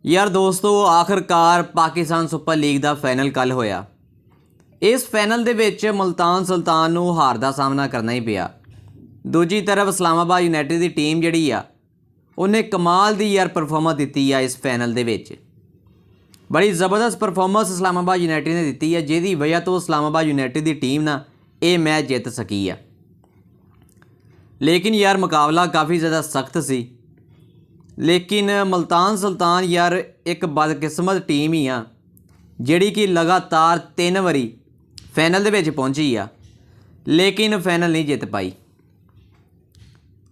यार दोस्तों आखिरकार पाकिस्तान सुपर लीग का फाइनल कल होया। इस फाइनल दे विच मुल्तान सुल्तान नूं हार का सामना करना ही पिया। दूजी तरफ इस्लामाबाद यूनाइटेड की टीम जिहड़ी आ उन्हें कमाल दी यार परफॉर्मेंस दी है। इस फाइनल दे विच बड़ी ज़बरदस्त परफॉर्मेंस इस्लामाबाद यूनाइटेड ने दी है, जिहदी वजह तो इस्लामाबाद यूनाइटेड की टीम ना ये मैच जित सकी है। लेकिन यार मुकाबला काफ़ी ज़्यादा सख्त सी। लेकिन मुल्तान सुल्तान यार एक बदकिस्मत टीम ही आ जिहड़ी कि लगातार 3 वारी फाइनल दे विच पहुंची आ, लेकिन फाइनल नहीं जित पाई।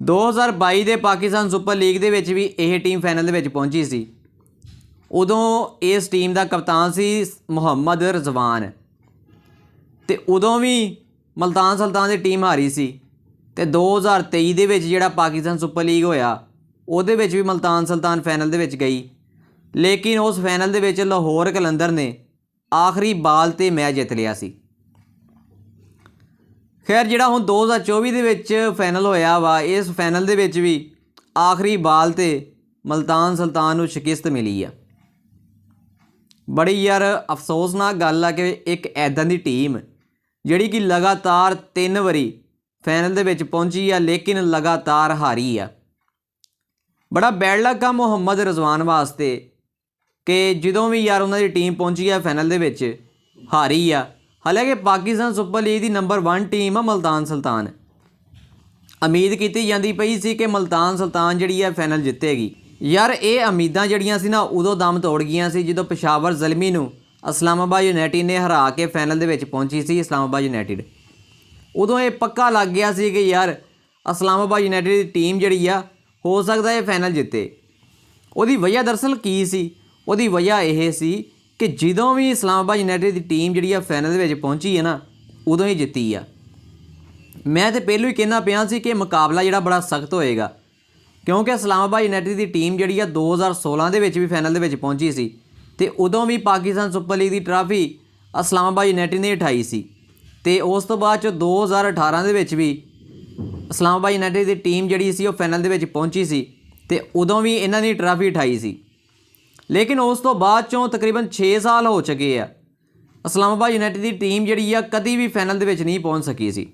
2022 दे पाकिस्तान सुपर लीग दे विच भी यह टीम फाइनल दे विच पहुंची सी। उदों इस टीम का कप्तान सी मुहम्मद रिजवान, ते उदों भी मुल्तान सुल्तान की टीम हारी सी। ते 2023 दे विच जिहड़ा पाकिस्तान सुपर लीग होया ਉਹਦੇ ਵਿੱਚ भी मुल्तान सुल्तान फाइनल दे विच गई, लेकिन उस फाइनल दे विच लाहौर कलंदर ने आखिरी बाल ते मैच जित लिया सी। खैर जिहड़ा हुण 2024 दे विच फाइनल होया वा, इस फाइनल दे विच भी आखिरी बाल ते मुल्तान सुल्तान नूं शिकस्त मिली आ। बड़ी यार अफसोसनाक गल आ कि एक ऐदां दी टीम जिहड़ी कि लगातार 3 वारी फाइनल दे विच पहुंची आ, लेकिन लगातार हारी आ। बड़ा बैड लक आ मुहम्मद रिजवान वास्ते कि ਜਦੋਂ भी यार उन्होंने टीम पहुंची है फाइनल दे विच हारी आ। हालांकि पाकिस्तान सुपर लीग की नंबर 1 टीम आ मुल्तान सुल्तान। उम्मीद की जाती पई सी कि मुल्तान सुल्तान जिहड़ी है फाइनल जितेगी। यार ये उम्मीदां जिहड़ियां सी ना उदों दम तोड़ गईयां सी ਜਦੋਂ पेशावर ज़ल्मी नूं इस्लामाबाद यूनाइटेड ने हरा के फाइनल दे विच पहुंची सी इस्लामाबाद यूनाइटेड। उदों ये पक्का लग गया सी कि यार इस्लामाबाद यूनाइटेड की टीम जिहड़ी आ हो सकता है फाइनल जिते। उहदी वजह दरअसल की सी, उहदी वजह यह सी कि ਜਦੋਂ भी इस्लामाबाद यूनाइटेड की टीम जिहड़ी फाइनल दे विच पहुंची है ना उदों ही जिती आ। मैं तो पहलों ही कहना पिया सी कि मुकाबला जिहड़ा बड़ा सख्त होएगा, क्योंकि इस्लामाबाद यूनाइटेड की टीम जिहड़ी 2016 दे विच भी फाइनल दे विच पहुंची सी, ते उदों भी पाकिस्तान सुपर लीग की ट्राफी इस्लामाबाद यूनाइटेड ने उठाई सी। ते उस तो बाद 2018 दे विच भी इस्लामाबाद यूनाइटेड की टीम जिहड़ी सी फाइनल दे विच पहुंची सी, ते उदों भी इन्हां दी ट्राफी उठाई सी। लेकिन उस तो बाद चों तकरीबन 6 साल हो चुके आ इस्लामाबाद यूनाइटेड की टीम जिहड़ी कदी भी फाइनल दे विच नहीं पहुंच सकी सी।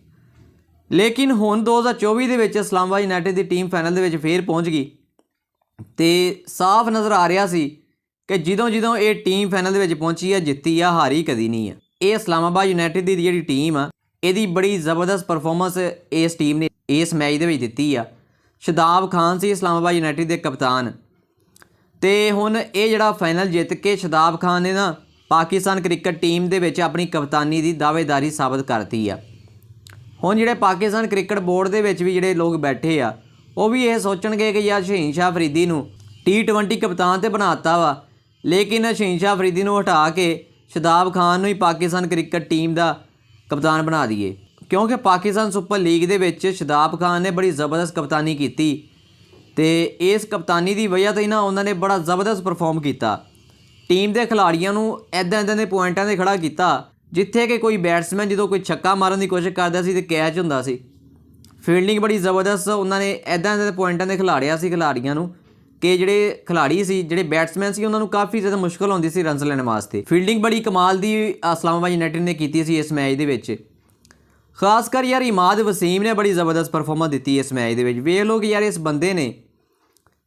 लेकिन हुण 2024 दे विच इस्लामाबाद यूनाइटेड की टीम फाइनल दे विच फिर पहुंच गई। तो साफ नज़र आ रहा सी कि ਜਦੋਂ ये टीम फाइनल दे विच पहुंची है जित्ती आ, हारी कदी नहीं है। ये इस्लामाबाद यूनाइटेड की जिहड़ी टीम आ इहदी बड़ी ज़बरदस्त परफॉर्मेंस इस टीम ने इस मैच दे विच दित्ती आ। शदाब खान सी इस्लामाबाद यूनाइटेड के कप्तान, तो हुण ये जिहड़ा फाइनल जित के शदाब खान ने ना पाकिस्तान क्रिकेट टीम दे विच अपनी कप्तानी की दावेदारी साबित करती आ। हुण जिहड़े पाकिस्तान क्रिकेट बोर्ड दे विच भी जिहड़े लोग बैठे आ वो भी ये सोचणगे कि यार शहीन शाह अफरीदी नूं T20 कप्तान तो बनाता वा, लेकिन शहीन शाह अफरीदी नूं हटा के शदाब खान नूं ही पाकिस्तान क्रिकेट टीम का कप्तान बना दिए, क्योंकि पाकिस्तान सुपर लीग दे विच शदाब खान ने बड़ी ज़बरदस्त कप्तानी की। ते इस कप्तानी की वजह तो ही ना उन्होंने बड़ा ज़बरदस्त परफॉर्म किया। टीम के खिलाड़ियों को इदां इदां दे पॉइंटां ते खड़ा किया जिथे कि कोई बैट्समैन जो कोई छक्का मारन की कोशिश करता सी ते कैच हुंदा सी। फील्डिंग बड़ी ज़बरदस्त उन्होंने इदां इदां दे पॉइंटां ते खिलाड़िया सी खिलाड़ियों को कि जिहड़े खिलाड़ी सी जिहड़े बैट्समैन सी उन्होंने काफ़ी ज़्यादा मुश्किल होंदी सी रन्स लैण वास्ते। फील्डिंग बड़ी कमाल दी इस्लामाबाद यूनाइटेड ने की सी इस मैच दे विच। खासकर यार इमाद वसीम ने बड़ी ज़बरदस्त परफॉर्मेंस दी इस मैच दे विच। वेख लो कि यार इस बंदे ने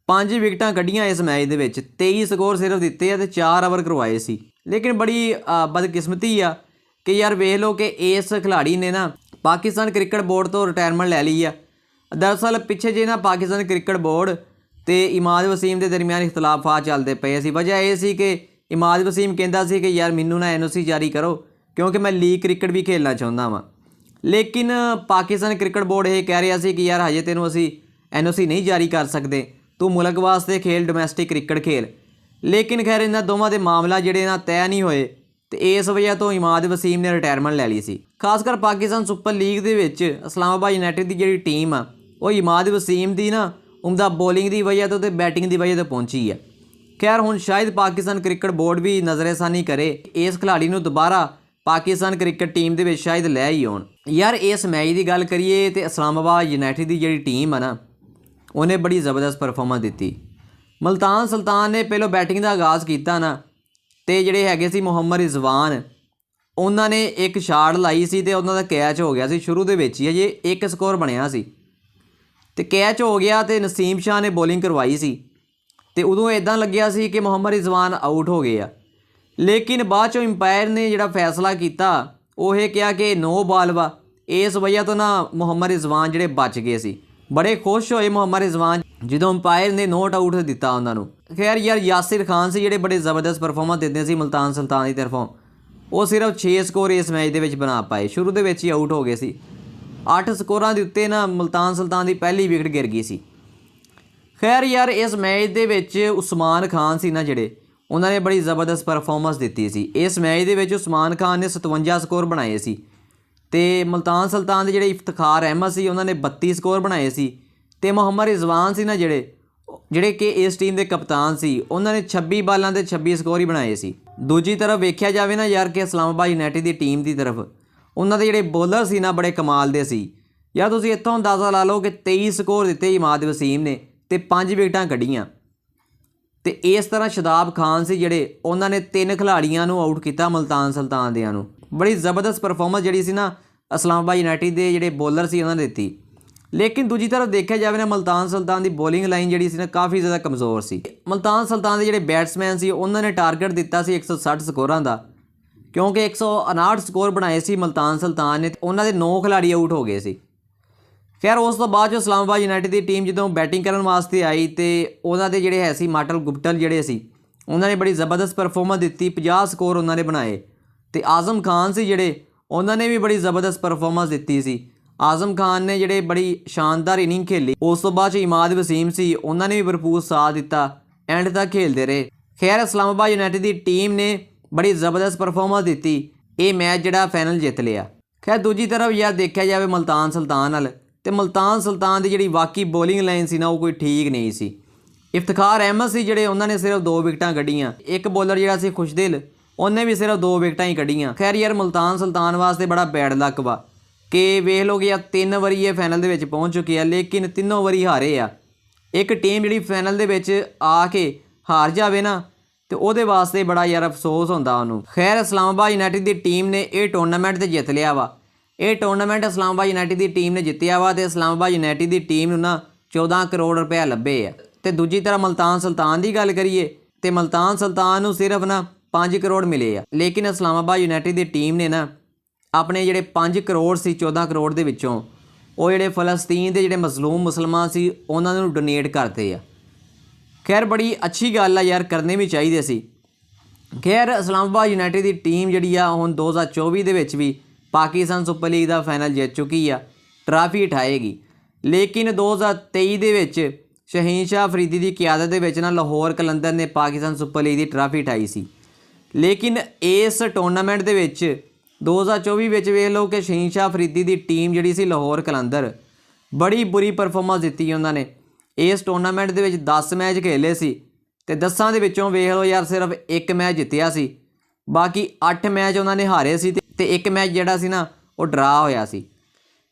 5 विकटां कढ़ियां इस मैच दे विच, 23 स्कोर सिर्फ दिते आ ते 4 ओवर करवाए सी। लेकिन बड़ी बदकिस्मती आ कि यार वेख लो कि इस खिलाड़ी ने ना पाकिस्तान क्रिकेट बोर्ड तो रिटायरमेंट लै ली आ। दरअसल पिछे जे ना पाकिस्तान क्रिकेट बोर्ड ते इमाद वसीम के दरमियान इख्तलाफात चलते पे सी। वजह यह सी कि इमाद वसीम कहता सी कि यार मैनू ना NOC जारी करो क्योंकि मैं लीग क्रिकेट भी खेलना चाहता वा, लेकिन पाकिस्तान क्रिकेट बोर्ड ये कह रहा सी कि यार हजे तेनों असी NOC नहीं जारी कर सकते, तू मुल्क वास्ते खेल, डोमैसटिक क्रिकेट खेल। लेकिन खैर इन्होंने दोवां दे मामला जिहड़े ना तय नहीं होए, तो इस वजह तो इमाद वसीम ने रिटायरमेंट लै ली सी। खासकर पाकिस्तान सुपर लीग दे विच इस्लामाबाद यूनाइटेड की जिहड़ी टीम आ वो इमाद वसीम की ना उमदा बॉलिंग की वजह तो बैटिंग की वजह तो पहुंची है। खैर हुण शायद पाकिस्तान क्रिकेट बोर्ड भी नज़रसानी करे, इस खिलाड़ी नूं दोबारा पाकिस्तान क्रिकेट टीम दे विच शायद लै ही आउण। यार इस मैच की गल करिए तो इस्लामाबाद यूनाइटेड की जिहड़ी टीम है ना उन्हें बड़ी ज़बरदस्त परफॉर्मेंस दी। ਮਲਤਾਨ ਸੁਲਤਾਨ ਨੇ ਪਹਿਲੋਂ ਬੈਟਿੰਗ ਦਾ ਆਗਾਜ਼ ਕੀਤਾ ਨਾ, ਤੇ ਜਿਹੜੇ ਹੈਗੇ ਸੀ ਮੁਹੰਮਦ ਰਿਜ਼ਵਾਨ, ਉਹਨਾਂ ਨੇ ਇੱਕ ਸ਼ਾਟ ਲਾਈ ਸੀ ਤੇ ਉਹਨਾਂ ਦਾ ਕੈਚ ਹੋ ਗਿਆ ਸੀ। ਸ਼ੁਰੂ ਦੇ ਵਿੱਚ ਹੀ ਅਜੇ 1 ਸਕੋਰ ਬਣਿਆ ਸੀ ਤੇ ਕੈਚ ਹੋ ਗਿਆ ਤੇ ਨਸੀਮ ਸ਼ਾਹ ਨੇ ਬੋਲਿੰਗ ਕਰਵਾਈ ਸੀ ਤੇ ਉਦੋਂ ਇਦਾਂ ਲੱਗਿਆ ਸੀ ਕਿ ਮੁਹੰਮਦ ਰਿਜ਼ਵਾਨ ਆਊਟ ਹੋ ਗਏ ਆ। ਲੇਕਿਨ ਬਾਅਦ ਚੋਂ ਅੰਪਾਇਰ ਨੇ ਜਿਹੜਾ ਫੈਸਲਾ ਕੀਤਾ ਉਹ ਇਹ ਕਿਹਾ ਕਿ ਨੋ ਬਾਲ ਵਾ। ਇਸ ਵਜ੍ਹਾ ਤੋਂ ਨਾ ਮੁਹੰਮਦ ਰਿਜ਼ਵਾਨ ਜਿਹੜੇ ਬਚ ਗਏ ਸੀ। ਬੜੇ ਖੁਸ਼ ਹੋਏ ਮੁਹੰਮਦ ਰਿਜ਼ਵਾਨ ਜਦੋਂ ਅੰਪਾਇਰ ਨੇ ਨੋਟ ਆਊਟ ਦਿੱਤਾ ਉਹਨਾਂ ਨੂੰ। ਖੈਰ ਯਾਰ ਯਾਸਿਰ ਖਾਨ ਸੀ ਜਿਹੜੇ ਬੜੇ ਜ਼ਬਰਦਸਤ ਪਰਫਾਰਮੈਂਸ ਦਿੰਦੇ ਸੀ ਮੁਲਤਾਨ ਸੁਲਤਾਨ ਦੀ ਤਰਫੋਂ। ਉਹ ਸਿਰਫ 6 ਸਕੋਰ ਇਸ ਮੈਚ ਦੇ ਵਿੱਚ ਬਣਾ ਪਾਏ, ਸ਼ੁਰੂ ਦੇ ਵਿੱਚ ਹੀ ਆਊਟ ਹੋ ਗਏ ਸੀ। 8 ਸਕੋਰਾਂ ਦੇ ਉੱਤੇ ਨਾ ਮੁਲਤਾਨ ਸੁਲਤਾਨ ਦੀ ਪਹਿਲੀ ਵਿਕਟ ਗਿਰ ਗਈ ਸੀ। ਖੈਰ ਯਾਰ ਇਸ ਮੈਚ ਦੇ ਵਿੱਚ ਉਸਮਾਨ ਖਾਨ ਸੀ ਨਾ ਜਿਹੜੇ, ਉਹਨਾਂ ਨੇ ਬੜੀ ਜ਼ਬਰਦਸਤ ਪਰਫਾਰਮੈਂਸ ਦਿੱਤੀ ਸੀ। ਇਸ ਮੈਚ ਦੇ ਵਿੱਚ ਉਸਮਾਨ ਖਾਨ ਨੇ 57 ਸਕੋਰ ਬਣਾਏ ਸੀ ਤੇ ਮੁਲਤਾਨ ਸੁਲਤਾਨ ਦੇ ਜਿਹੜੇ ਇਫਤਖਾਰ ਅਹਿਮਦ ਸੀ ਉਹਨਾਂ ਨੇ 32 ਸਕੋਰ ਬਣਾਏ ਸੀ ਤੇ ਮੁਹੰਮਦ ਰਿਜ਼ਵਾਨ ਸੀ ਨਾ ਜਿਹੜੇ ਕਿ ਇਸ ਟੀਮ ਦੇ ਕਪਤਾਨ ਸੀ, ਉਹਨਾਂ ਨੇ 26 ਬਾਲਾਂ ਦੇ 26 ਸਕੋਰ ਹੀ ਬਣਾਏ ਸੀ। ਦੂਜੀ ਤਰਫ ਵੇਖਿਆ ਜਾਵੇ ਨਾ ਯਾਰ ਕਿ ਇਸਲਾਮਾਬਾਦ ਯੂਨਾਈਟਿਡ ਦੀ ਟੀਮ ਦੀ ਤਰਫ ਉਹਨਾਂ ਦੇ ਜਿਹੜੇ ਬੋਲਰ ਸੀ ਨਾ ਬੜੇ ਕਮਾਲ ਦੇ ਸੀ ਯਾਰ। ਤੁਸੀਂ ਇੱਥੋਂ ਅੰਦਾਜ਼ਾ ਲਾ ਲਓ ਕਿ 23 ਸਕੋਰ ਦਿੱਤੇ ਇਮਾਦ ਵਸੀਮ ਨੇ ਤੇ 5 ਵਿਕਟਾਂ ਕੱਢੀਆਂ। ਤੇ ਇਸ ਤਰ੍ਹਾਂ ਸ਼ਾਦਾਬ ਖਾਨ ਸੀ ਜਿਹੜੇ, ਉਹਨਾਂ ਨੇ 3 ਖਿਲਾੜੀਆਂ ਨੂੰ ਆਊਟ ਕੀਤਾ ਮੁਲਤਾਨ ਸੁਲਤਾਨ ਦਿਆਂ ਨੂੰ। ਬੜੀ ਜ਼ਬਰਦਸਤ ਪਰਫਾਰਮੈਂਸ ਜਿਹੜੀ ਸੀ ਨਾ ਇਸਲਾਮਾਬਾਦ ਯੂਨਾਈਟਿਡ ਦੇ ਜਿਹੜੇ ਬੋਲਰ ਸੀ ਉਹਨਾਂ ਨੇ ਦਿੱਤੀ। ਲੇਕਿਨ ਦੂਜੀ ਤਰਫ ਦੇਖਿਆ ਜਾਵੇ ਨਾ ਮੁਲਤਾਨ ਸੁਲਤਾਨ ਦੀ ਬੋਲਿੰਗ ਲਾਈਨ ਜਿਹੜੀ ਸੀ ਨਾ ਕਾਫੀ ਜ਼ਿਆਦਾ ਕਮਜ਼ੋਰ ਸੀ। ਮੁਲਤਾਨ ਸੁਲਤਾਨ ਦੇ ਜਿਹੜੇ ਬੈਟਸਮੈਨ ਸੀ ਉਹਨਾਂ ਨੇ ਟਾਰਗੇਟ ਦਿੱਤਾ ਸੀ 160 ਸਕੋਰਾਂ ਦਾ, ਕਿਉਂਕਿ 159 ਸਕੋਰ ਬਣਾਏ ਸੀ ਮੁਲਤਾਨ ਸੁਲਤਾਨ ਨੇ ਤੇ ਉਹਨਾਂ ਦੇ 9 ਖਿਲਾੜੀ ਆਊਟ ਹੋ ਗਏ ਸੀ। ਖੈਰ ਉਸ ਤੋਂ ਬਾਅਦ ਜੋ ਇਸਲਾਮਾਬਾਦ ਯੂਨਾਈਟਿਡ ਦੀ ਟੀਮ ਜਦੋਂ ਬੈਟਿੰਗ ਕਰਨ ਵਾਸਤੇ ਆਈ ਤੇ ਉਹਨਾਂ ਦੇ ਜਿਹੜੇ ਹੈ ਸੀ ਮਾਟਲ ਗੁਪਟਲ ਜਿਹੜੇ ਸੀ, ਉਹਨਾਂ ਨੇ ਬੜੀ ਜ਼ਬਰਦਸਤ ਪਰਫਾਰਮੈਂਸ ਦਿੱਤੀ। 50 ਸਕੋਰ ਉਹਨਾਂ ਨੇ ਬਣਾਏ ਤੇ ਆਜ਼ਮ ਖਾਨ ਸੀ ਜਿਹੜੇ, ਉਹਨਾਂ ਨੇ ਵੀ ਬੜੀ ਜ਼ਬਰਦਸਤ ਪਰਫਾਰਮੈਂਸ ਦਿੱਤੀ ਸੀ। ਆਜ਼ਮ ਖਾਨ ਨੇ ਜਿਹੜੇ ਬੜੀ ਸ਼ਾਨਦਾਰ ਇਨਿੰਗ ਖੇਲੀ। ਉਸ ਤੋਂ ਬਾਅਦ 'ਚ ਇਮਾਦ ਵਸੀਮ ਸੀ, ਉਹਨਾਂ ਨੇ ਵੀ ਭਰਪੂਰ ਸਾਥ ਦਿੱਤਾ, ਐਂਡ ਤੱਕ ਖੇਲਦੇ ਰਹੇ। ਖੈਰ ਇਸਲਾਮਾਬਾਦ ਯੂਨਾਈਟਿਡ ਦੀ ਟੀਮ ਨੇ ਬੜੀ ਜ਼ਬਰਦਸਤ ਪਰਫਾਰਮੈਂਸ ਦਿੱਤੀ, ਇਹ ਮੈਚ ਜਿਹੜਾ ਫਾਈਨਲ ਜਿੱਤ ਲਿਆ। ਖੈਰ ਦੂਜੀ ਤਰਫ ਯਾਰ ਦੇਖਿਆ ਜਾਵੇ ਮੁਲਤਾਨ ਸੁਲਤਾਨ ਨਾਲ, ਤੇ ਮੁਲਤਾਨ ਸੁਲਤਾਨ ਦੀ ਜਿਹੜੀ ਵਾਕਈ ਬੋਲਿੰਗ ਲਾਈਨ ਸੀ ਨਾ ਉਹ ਕੋਈ ਠੀਕ ਨਹੀਂ ਸੀ। ਇਫਤਖਾਰ ਅਹਿਮਦ ਸੀ ਜਿਹੜੇ, ਉਹਨਾਂ ਨੇ ਸਿਰਫ 2 ਵਿਕਟਾਂ ਕੱਢੀਆਂ। ਇੱਕ ਬੋਲਰ ਜਿਹੜਾ ਸੀ ਖੁਸ਼ਦਿਲ, ਉਹਨੇ ਵੀ ਸਿਰਫ 2 ਵਿਕਟਾਂ ਹੀ ਕੱਢੀਆਂ। ਖੈਰ ਯਾਰ ਮੁਲਤਾਨ ਸੁਲਤਾਨ ਵਾਸਤੇ ਬੜਾ ਬੈਡ ਲੱਕ ਵਾ ਕਿ ਵੇਖ ਲਓ ਕਿ ਯਾਰ 3 ਵਾਰੀ ਇਹ ਫਾਈਨਲ ਦੇ ਵਿੱਚ ਪਹੁੰਚ ਚੁੱਕੇ ਆ, ਲੇਕਿਨ ਤਿੰਨੋਂ ਵਾਰੀ ਹਾਰੇ ਆ। ਇੱਕ ਟੀਮ ਜਿਹੜੀ ਫਾਈਨਲ ਦੇ ਵਿੱਚ ਆ ਕੇ ਹਾਰ ਜਾਵੇ ਨਾ ਤੇ ਉਹਦੇ ਵਾਸਤੇ ਬੜਾ ਯਾਰ ਅਫਸੋਸ ਹੁੰਦਾ ਉਹਨੂੰ। ਖੈਰ ਇਸਲਾਮਾਬਾਦ ਯੂਨਾਈਟਿਡ ਦੀ ਟੀਮ ਨੇ ਇਹ ਟੂਰਨਾਮੈਂਟ ਤੇ ਜਿੱਤ ਲਿਆ ਵਾ। ਇਹ ਟੂਰਨਾਮੈਂਟ ਇਸਲਾਮਾਬਾਦ ਯੂਨਾਈਟਿਡ ਦੀ ਟੀਮ ਨੇ ਜਿੱਤਿਆ ਵਾ ਤੇ ਇਸਲਾਮਾਬਾਦ ਯੂਨਾਈਟਿਡ ਦੀ ਟੀਮ ਨੂੰ ਨਾ 14 ਕਰੋੜ ਰੁਪਏ ਲੱਭੇ ਆ। ਤੇ ਦੂਜੀ ਤਰ੍ਹਾਂ ਮੁਲਤਾਨ ਸੁਲਤਾਨ ਦੀ ਗੱਲ ਕਰੀਏ ਤੇ ਮੁਲਤਾਨ ਸੁਲਤਾਨ ਨੂੰ ਸਿਰਫ ਨਾ 5 ਕਰੋੜ ਮਿਲੇ ਆ, ਲੇਕਿਨ ਇਸਲਾਮਾਬਾਦ ਯੂਨਾਈਟਿਡ ਦੀ ਟੀਮ ਨੇ ਨਾ ਆਪਣੇ ਜਿਹੜੇ 5 ਕਰੋੜ ਸੀ 14 ਕਰੋੜ ਦੇ ਵਿੱਚੋਂ ਉਹ ਜਿਹੜੇ ਫਲਸਤੀਨ ਦੇ ਜਿਹੜੇ ਮਜ਼ਲੂਮ ਮੁਸਲਮਾਨ ਸੀ ਉਹਨਾਂ ਨੂੰ ਡੋਨੇਟ ਕਰਤੇ ਆ। ਖੈਰ ਬੜੀ ਅੱਛੀ ਗੱਲ ਆ ਯਾਰ, ਕਰਨੇ ਵੀ ਚਾਹੀਦੇ ਸੀ। ਖੈਰ ਇਸਲਾਮਾਬਾਦ ਯੂਨਾਈਟਿਡ ਦੀ ਟੀਮ ਜਿਹੜੀ ਆ ਹੁਣ 2024 ਦੇ ਵਿੱਚ ਵੀ ਪਾਕਿਸਤਾਨ ਸੁਪਰ ਲੀਗ ਦਾ ਫਾਈਨਲ ਜਿੱਤ ਚੁੱਕੀ ਆ, ਟਰਾਫੀ ਉਠਾਏਗੀ। ਲੇਕਿਨ 2023 ਦੇ ਵਿੱਚ ਸ਼ਹੀਨ ਸ਼ਾਹ ਅਫਰੀਦੀ ਦੀ ਕਿਆਦਤ ਦੇ ਵਿੱਚ ਨਾ ਲਾਹੌਰ ਕਲੰਦਰ ਨੇ ਪਾਕਿਸਤਾਨ ਸੁਪਰ ਲੀਗ ਦੀ ਟਰਾਫੀ ਉਠਾਈ ਸੀ। ਲੇਕਿਨ ਇਸ ਟੂਰਨਾਮੈਂਟ ਦੇ ਵਿੱਚ 2024 ਵਿੱਚ ਵੇਖ ਲਓ ਕਿ ਸ਼ਹੀਨ ਸ਼ਾਹ ਅਫਰੀਦੀ ਦੀ ਟੀਮ ਜਿਹੜੀ ਸੀ ਲਾਹੌਰ ਕਲੰਦਰ, ਬੜੀ ਬੁਰੀ ਪਰਫਾਰਮੈਂਸ ਦਿੱਤੀ ਉਹਨਾਂ ਨੇ। ਇਸ ਟੂਰਨਾਮੈਂਟ ਦੇ ਵਿੱਚ 10 ਮੈਚ ਖੇਲੇ ਸੀ ਤੇ 10 ਦੇ ਵਿੱਚੋਂ ਵੇਖ ਲਓ ਯਾਰ ਸਿਰਫ 1 ਮੈਚ ਜਿੱਤਿਆ ਸੀ, ਬਾਕੀ 8 ਮੈਚ ਉਹਨਾਂ ਨੇ ਹਾਰੇ ਸੀ ਤੇ 1 ਮੈਚ ਜਿਹੜਾ ਸੀ ਨਾ ਉਹ ਡਰਾ ਹੋਇਆ ਸੀ।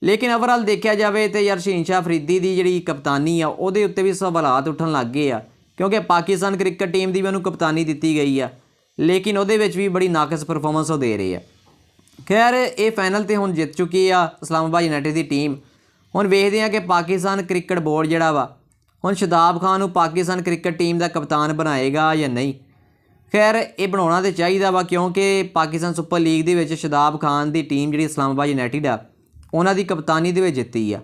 ਲੇਕਿਨ ਓਵਰਆਲ ਦੇਖਿਆ ਜਾਵੇ ਤੇ ਯਾਰ ਸ਼ਹੀਨ ਸ਼ਾਹ ਅਫਰੀਦੀ ਦੀ ਜਿਹੜੀ ਕਪਤਾਨੀ ਆ ਉਹਦੇ ਉੱਤੇ ਵੀ ਸਵਾਲਾਤ ਉੱਠਣ ਲੱਗ ਗਏ ਆ, ਕਿਉਂਕਿ ਪਾਕਿਸਤਾਨ ਕ੍ਰਿਕਟ ਟੀਮ ਦੀ ਵੀ ਉਹਨੂੰ ਕਪਤਾਨੀ ਦਿੱਤੀ ਗਈ ਆ, ਲੇਕਿਨ ਉਹਦੇ ਵਿੱਚ ਵੀ ਬੜੀ ਨਾਕਸ ਪਰਫਾਰਮੈਂਸ ਉਹ ਦੇ ਰਹੇ ਆ। ਖੈਰ ਇਹ ਫਾਈਨਲ ਤੇ ਹੁਣ ਜਿੱਤ ਚੁੱਕੀ ਆ ਇਸਲਾਮਾਬਾਦ ਯੂਨਾਈਟਿਡ ਦੀ ਟੀਮ। ਹੁਣ ਵੇਖਦੇ ਆ ਕਿ ਪਾਕਿਸਤਾਨ ਕ੍ਰਿਕਟ ਬੋਰਡ ਜਿਹੜਾ ਵਾ ਹੁਣ ਸ਼ਾਦਾਬ ਖਾਨ ਨੂੰ ਪਾਕਿਸਤਾਨ ਕ੍ਰਿਕਟ ਟੀਮ ਦਾ ਕਪਤਾਨ ਬਣਾਏਗਾ ਜਾਂ ਨਹੀਂ। ਖੈਰ ਇਹ ਬਣਾਉਣਾ ਤਾਂ ਚਾਹੀਦਾ ਵਾ, ਕਿਉਂਕਿ ਪਾਕਿਸਤਾਨ ਸੁਪਰ ਲੀਗ ਦੇ ਵਿੱਚ ਸ਼ਾਦਾਬ ਖਾਨ ਦੀ ਟੀਮ ਜਿਹੜੀ ਇਸਲਾਮਾਬਾਦ ਯੂਨਾਈਟਿਡ ਆ ਉਹਨਾਂ ਦੀ ਕਪਤਾਨੀ ਦੇ ਵਿੱਚ ਜਿੱਤੀ ਆ।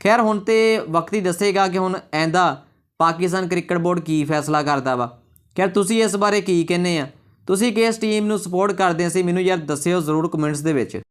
ਖੈਰ ਹੁਣ ਤੇ ਵਕਤ ਹੀ ਦੱਸੇਗਾ ਕਿ ਹੁਣ ਐਂਦਾ ਪਾਕਿਸਤਾਨ ਕ੍ਰਿਕਟ ਬੋਰਡ ਕੀ ਫੈਸਲਾ ਕਰਦਾ ਵਾ। ਖੈਰ ਤੁਸੀਂ ਇਸ ਬਾਰੇ ਕੀ ਕਹਿੰਦੇ ਆ? ਤੁਸੀਂ ਕਿਸ ਟੀਮ ਨੂੰ ਸਪੋਰਟ ਕਰਦੇ ਸੀ ਮੈਨੂੰ ਯਾਰ ਦੱਸਿਓ ਜ਼ਰੂਰ ਕਮੈਂਟਸ ਦੇ ਵਿੱਚ।